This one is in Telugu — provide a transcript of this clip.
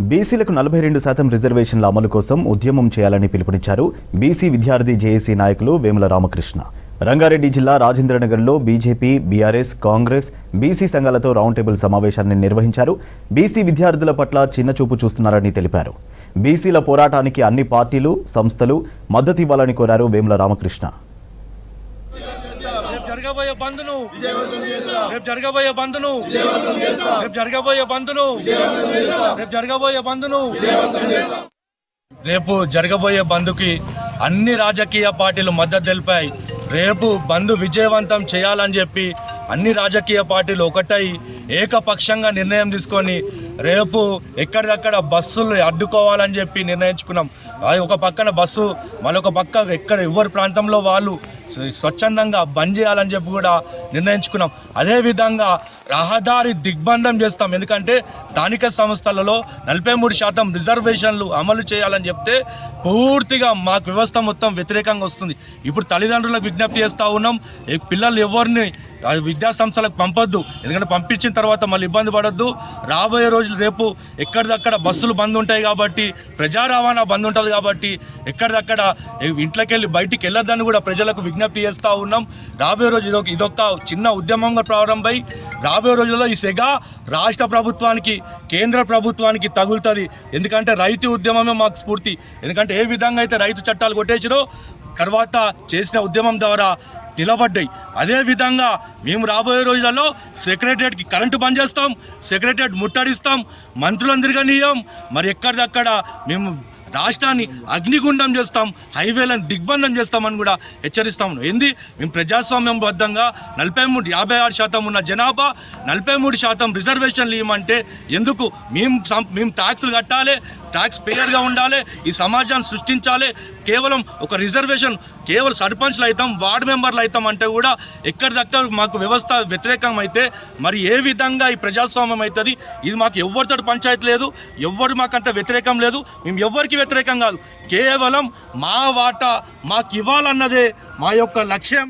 బీసీలకు 42% రిజర్వేషన్ల అమలు కోసం ఉద్యమం చేయాలని పిలుపునిచ్చారు బీసీ విద్యార్థి జేఏసీ నాయకులు వేముల రామకృష్ణ. రంగారెడ్డి జిల్లా రాజేంద్రనగర్లో బీజేపీ, బీఆర్ఎస్, కాంగ్రెస్, బీసీ సంఘాలతో రౌండ్ టేబుల్ సమావేశాన్ని నిర్వహించారు. బీసీ విద్యార్థుల పట్ల చిన్నచూపు చూస్తున్నారని తెలిపారు. బీసీల పోరాటానికి అన్ని పార్టీలు, సంస్థలు మద్దతు ఇవ్వాలని కోరారు వేముల రామకృష్ణ. రేపు జరగబోయే బంద్కి అన్ని రాజకీయ పార్టీలు మద్దతు తెలిపాయి. రేపు బంద్ విజయవంతం చేయాలని చెప్పి అన్ని రాజకీయ పార్టీలు ఒకటై ఏకపక్షంగా నిర్ణయం తీసుకొని రేపు ఎక్కడిదక్కడ బస్సులు అడ్డుకోవాలని చెప్పి నిర్ణయించుకున్నాం. ఒక పక్కన బస్సు, మరొక పక్క ఎక్కడ ఎవరి ప్రాంతంలో వాళ్ళు స్వచ్ఛందంగా బంద్ చేయాలని చెప్పి కూడా నిర్ణయించుకున్నాం. అదేవిధంగా రహదారి దిగ్బంధం చేస్తాం. ఎందుకంటే స్థానిక సంస్థలలో 43% రిజర్వేషన్లు అమలు చేయాలని చెప్తే పూర్తిగా మాకు వ్యవస్థ మొత్తం వ్యతిరేకంగా వస్తుంది. ఇప్పుడు తల్లిదండ్రులకు విజ్ఞప్తి చేస్తూ ఉన్నాం, పిల్లలు ఎవరిని విద్యా సంస్థలకు పంపొద్దు. ఎందుకంటే పంపించిన తర్వాత మళ్ళీ ఇబ్బంది పడొద్దు. రాబోయే రోజులు రేపు ఎక్కడిదక్కడ బస్సులు బంద్ ఉంటాయి కాబట్టి, ప్రజా రవాణా బంద్ ఉంటుంది కాబట్టి ఎక్కడిదక్కడ ఇంట్లోకి వెళ్ళి బయటికి వెళ్ళొద్దని కూడా ప్రజలకు విజ్ఞప్తి చేస్తూ ఉన్నాం. రాబోయే రోజు ఇదొక చిన్న ఉద్యమంగా ప్రారంభమై రాబోయే రోజుల్లో ఈ సెగ రాష్ట్ర ప్రభుత్వానికి, కేంద్ర ప్రభుత్వానికి తగులుతుంది. ఎందుకంటే రైతు ఉద్యమమే మాకు స్ఫూర్తి. ఎందుకంటే ఏ విధంగా అయితే రైతు చట్టాలు కొట్టేసిరో తర్వాత చేసిన ఉద్యమం ద్వారా నిలబడ్డాయి. అదేవిధంగా మేము రాబోయే రోజులలో సెక్రటరియట్కి కరెంటు బంద్ చేస్తాం, సెక్రటరియట్ ముట్టడిస్తాం, మంత్రులను తిరగనీయం. మరి ఎక్కడిదక్కడ మేము రాష్ట్రాన్ని అగ్నిగుండం చేస్తాం, హైవేలను దిగ్బంధం చేస్తామని కూడా హెచ్చరిస్తాం. మేము ప్రజాస్వామ్యబద్ధంగా 56% ఉన్న జనాభా 43% రిజర్వేషన్లు ఇవ్వమంటే ఎందుకు? మేము ట్యాక్సులు కట్టాలి, ట్యాక్స్ పేయర్గా ఉండాలి, ఈ సమాజాన్ని సృష్టించాలి. కేవలం ఒక రిజర్వేషన్ కేవలం సర్పంచ్లు అవుతాం, వార్డు మెంబర్లు అవుతాం అంటే కూడా ఎక్కడిదక్కడ మాకు వ్యవస్థ వ్యతిరేకం అయితే మరి ఏ విధంగా ఈ ప్రజాస్వామ్యం అవుతుంది? ఇది మాకు ఎవరితో పంచాయతీ లేదు, ఎవరు మాకంత వ్యతిరేకం లేదు, మేము ఎవరికి వ్యతిరేకం కాదు. కేవలం మా వాటా మాకు ఇవ్వాలన్నదే మా యొక్క లక్ష్యం.